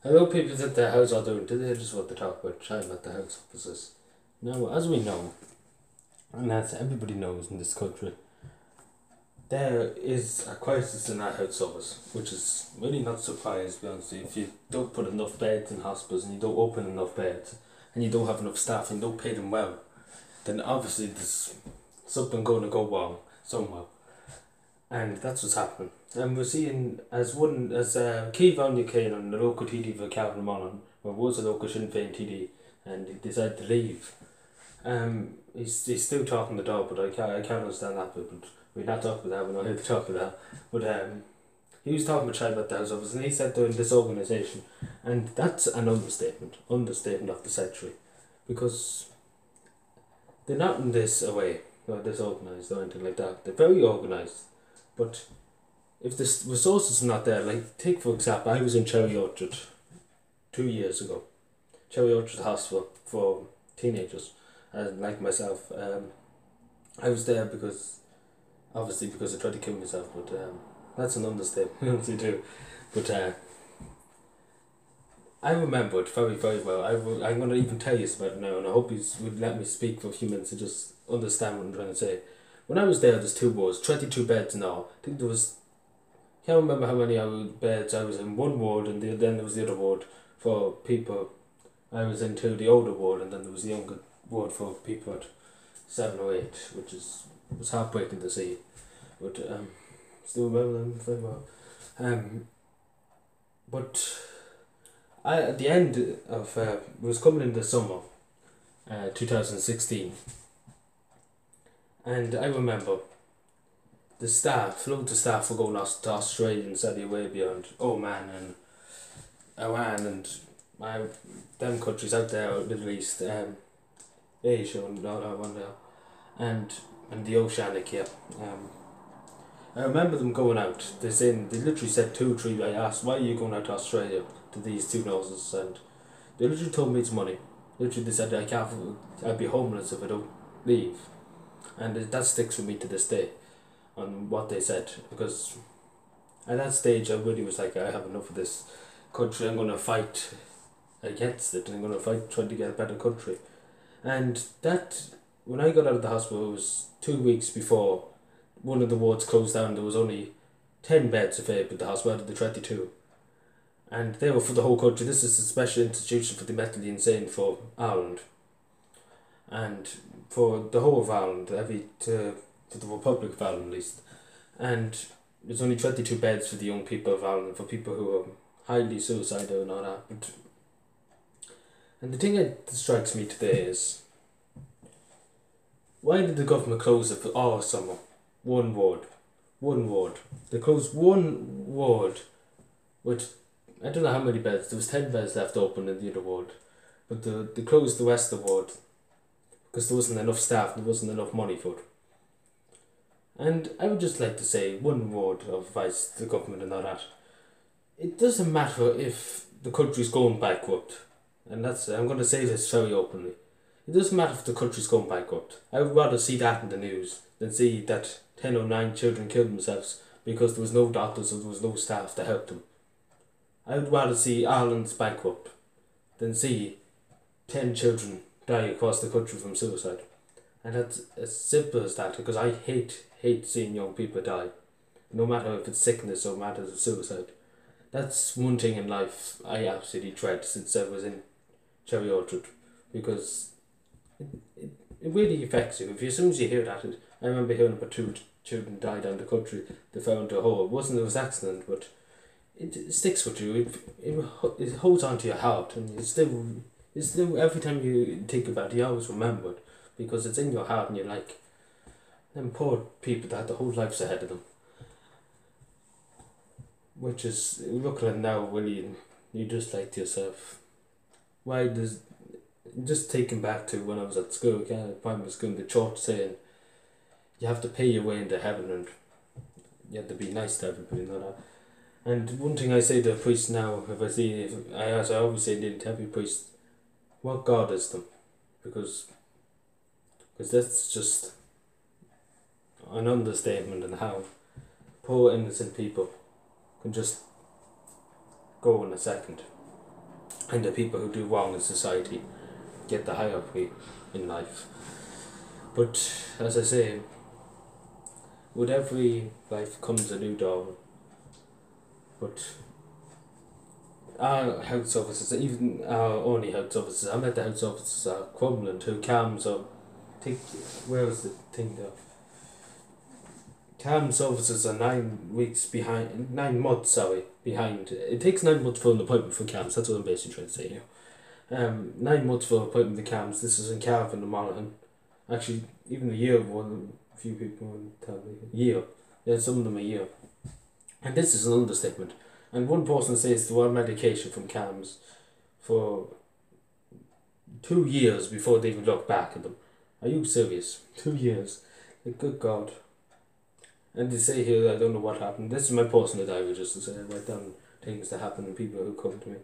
I know people at the house are doing today just want to talk about crime at the house offices. Now, as we know, and as everybody knows in this country, there is a crisis in our house office, which is really not surprised, to be honest with you. If you don't put enough beds in hospitals and you don't open enough beds and you don't have enough staff and you don't pay them well, then obviously there's something going to go wrong somewhere. And that's what's happening. And we're seeing as Keith Only came on the local TD for Calvin Mullen, where was a local Sinn Féin TD, and he decided to leave. He's still talking the dog, but I can't understand that bit. But we're not talking about that. We're not here to talk about that. But he was talking about the house office, and he said they're in disorganisation, and that's an understatement of the century, because they're not in this away or disorganised or anything like that. They're very organised, but if the resources are not there, like take for example, I was in Cherry Orchard 2 years ago, Cherry Orchard Hospital for teenagers, and like myself, I was there because I tried to kill myself, but that's an understatement to do. But I remember it very, very well. I'm going to even tell you about it now, and I hope you would let me speak for a few minutes to just understand what I'm trying to say. When I was there's 2 wards, 22 beds now. I think there was, can't remember how many beds I was in one ward, and then there was the other ward for people. I was into the older ward, and then there was the younger ward for people at 7 or 8, which was heartbreaking to see. But still remember them very well. But I at the end of it was coming in the summer, 2016, and I remember loads of staff were going to Australia and Saudi Arabia and Oman and Iran and them countries out there, Middle East, Asia and all that one there, and the Oceanic, yeah. I remember them going out. They literally said 2 or 3. I asked, why are you going out to Australia to these 2 noses? And they literally told me it's money. Literally, they said I'd be homeless if I don't leave, and that sticks with me to this day, on what they said, because at that stage I really was like, I have enough of this country. I'm going to fight against it. I'm going to fight trying to get a better country. And that, when I got out of the hospital, it was 2 weeks before one of the wards closed down. There was only 10 beds available at the hospital out of the 22. And they were for the whole country. This is a special institution for the mentally insane for Ireland. And for the whole of Ireland, for the Republic of Ireland at least. And there's only 22 beds for the young people of Ireland, for people who are highly suicidal and all that. And the thing that strikes me today is, why did the government close it for all summer? One ward. They closed one ward with, I don't know how many beds. There was 10 beds left open in the other ward, but they closed the rest of the ward because there wasn't enough staff. There wasn't enough money for it. And I would just like to say one word of advice to the government and all that. It doesn't matter if the country's going bankrupt, and I'm going to say this very openly. It doesn't matter if the country's going bankrupt. I would rather see that in the news than see that 10 or 9 children killed themselves because there was no doctors or there was no staff to help them. I would rather see Ireland's bankrupt than see 10 children die across the country from suicide. And that's as simple as that, because I hate seeing young people die, no matter if it's sickness or matters of suicide. That's one thing in life I absolutely dread since I was in Cherry Orchard, because it really affects you. As soon as you hear that, I remember hearing about 2 children died down the country. They fell into a hole. It was an accident, but it sticks with you. It holds on to your heart, and it's still every time you think about it, you always remember it, because it's in your heart, and you're like, them poor people that had their whole lives ahead of them. Which is, looking at now, really, you just like to yourself, why does, just taken back to when I was at school, primary school, the church saying, you have to pay your way into heaven, and you have to be nice to everybody and all that. And one thing I say to a priest now, as I always say to every priest, what God is them? Because that's just an understatement in how poor innocent people can just go in a second. and the people who do wrong in society get the hierarchy in life. But as I say, with every life comes a new dawn. But our health officers, even our only health officers, I met the health officers at Crumlin who CAMHS or where was the thing there? CAMHS officers are 9 months behind. It takes 9 months for an appointment for CAMHS, that's what I'm basically trying to say here. 9 months for an appointment with CAMHS. This is in Cavan and Monaghan. Actually, even a year, a few people will tell me. A year. Yeah, some of them a year. And this is an understatement. And one person says they were on medication from CAMHS for 2 years before they even look back at them. Are you serious? 2 years. Like, good God. And they say here, I don't know what happened. This is my personal diary, just to say. I write down things that happen and people who come to me.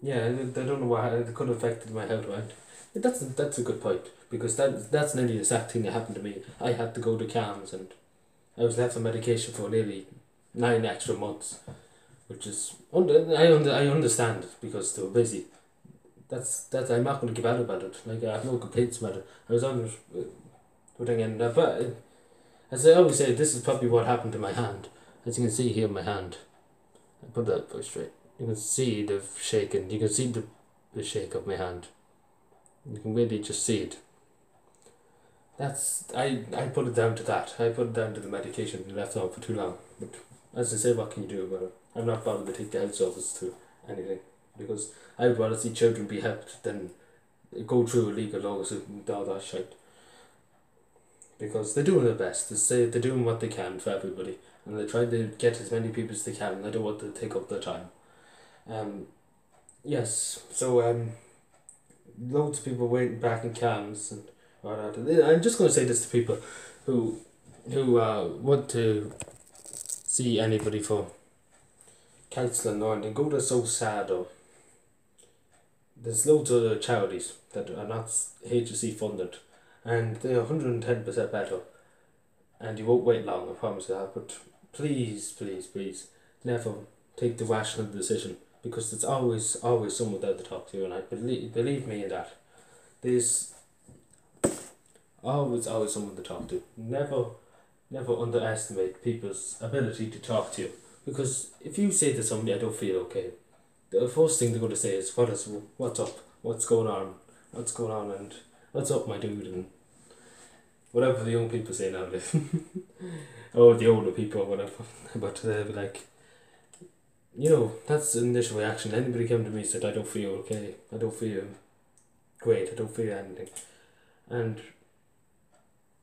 Yeah, I don't know why it could have affected my health, right? That's a good point, because that's nearly the exact thing that happened to me. I had to go to CAMHS and I was left on medication for nearly 9 extra months, which is I understand because they were busy. That's I'm not going to give out about it. Like, I have no complaints about it. I was on putting in that, but as I always say, this is probably what happened to my hand. As you can see here, my hand. I put that very straight. You can see the shaking. You can see the shake of my hand. You can really just see it. I put it down to that. I put it down to the medication left on for too long. But as I say, what can you do about it? I'm not bothered to take the health office to anything, because I would rather see children be helped than go through a legal lawsuit and all that shit. Because they're doing their best. They're doing what they can for everybody, and they're trying to get as many people as they can, and they don't want to take up their time. Yes, so loads of people waiting back in CAMHS and all that. I'm just going to say this to people who want to see anybody for counselling or anything. Go to So Sad, or there's loads of other charities that are not HSE funded, and they're 110% better, and you won't wait long, I promise you that. But please, please, please, never take the rational decision, because there's always someone there to talk to you, and I believe me in that. There's always someone to talk to. Never underestimate people's ability to talk to you, because if you say to somebody, I don't feel okay, the first thing they're going to say is, what's up, what's going on, and what's up, my dude, and whatever the young people say nowadays. Or the older people, or whatever. But they'll be like, that's the initial reaction. Anybody came to me and said, I don't feel okay, I don't feel great, I don't feel anything. And,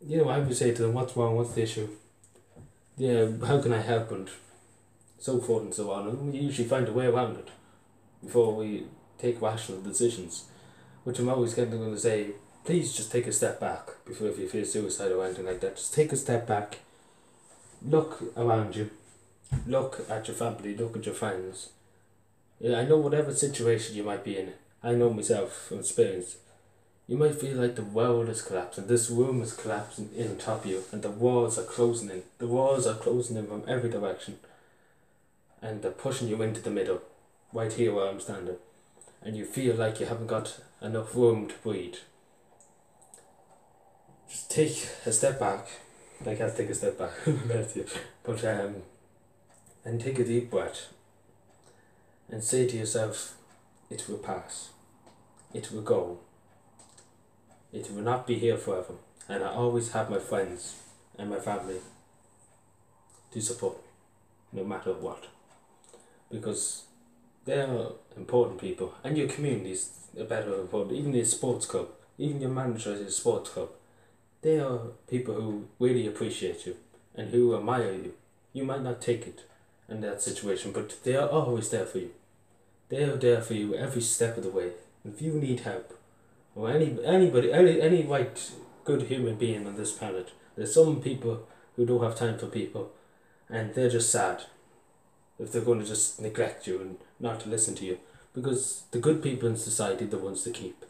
I would say to them, what's wrong, what's the issue? Yeah, how can I help, and so forth and so on. And we usually find a way around it before we take rational decisions. Which I'm always going to say, please just take a step back before, if you feel suicidal or anything like that. Just take a step back, look around you, look at your family, look at your friends. Yeah, I know whatever situation you might be in, I know myself from experience, you might feel like the world is collapsing, this room is collapsing in on top of you, and the walls are closing in. The walls are closing in from every direction, and they're pushing you into the middle, right here where I'm standing, and you feel like you haven't got enough room to breathe. Just take a step back. I can't take a step back, but and take a deep breath and say to yourself, it will pass, it will go, it will not be here forever, and I always have my friends and my family to support no matter what, because they are important people, and your communities are better important. Even your sports club, even your manager at your sports club, they are people who really appreciate you and who admire you. You might not take it in that situation, but they are always there for you. They are there for you every step of the way. If you need help, or any right good human being on this planet, there's some people who don't have time for people, and they're just sad if they're going to just neglect you and not to listen to you, because the good people in society are the ones to keep.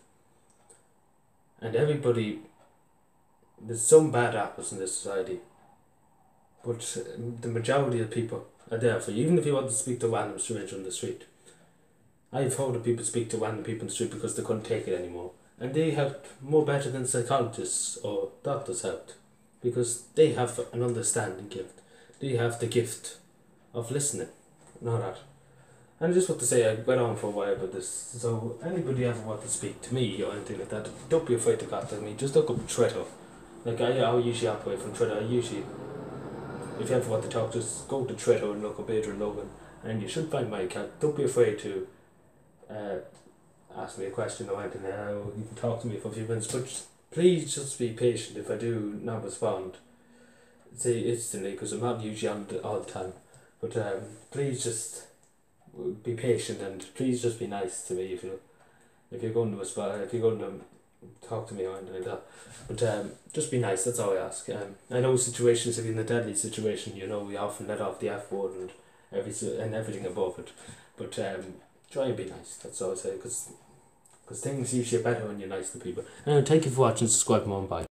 And everybody, there's some bad apples in this society, but the majority of people are there for you, even if you want to speak to a random stranger on the street. I've heard of people speak to random people in the street because they couldn't take it anymore. And they helped more better than psychologists or doctors helped. Because they have an understanding gift. They have the gift of listening. Know that. And I just want to say, I went on for a while about this. So anybody ever want to speak to me or anything like that, don't be afraid to contact me. Just look up Twitter. Like I usually operate from Twitter. If you ever want to talk, just go to Twitter and look up Adrian Logan, and you should find my account. Don't be afraid to ask me a question or anything. You can talk to me for a few minutes, but please just be patient if I do not respond. Say instantly, because I'm not usually on all the time. But please just be patient, and please just be nice to me if you're going to respond, if you're going to talk to me or anything like that. But just be nice, that's all I ask. I know situations, if you're in a deadly situation, we often let off the F word and everything above it. But try and be nice, that's all I say, because things usually are better when you're nice to people. Anyway, thank you for watching, subscribe, and bye.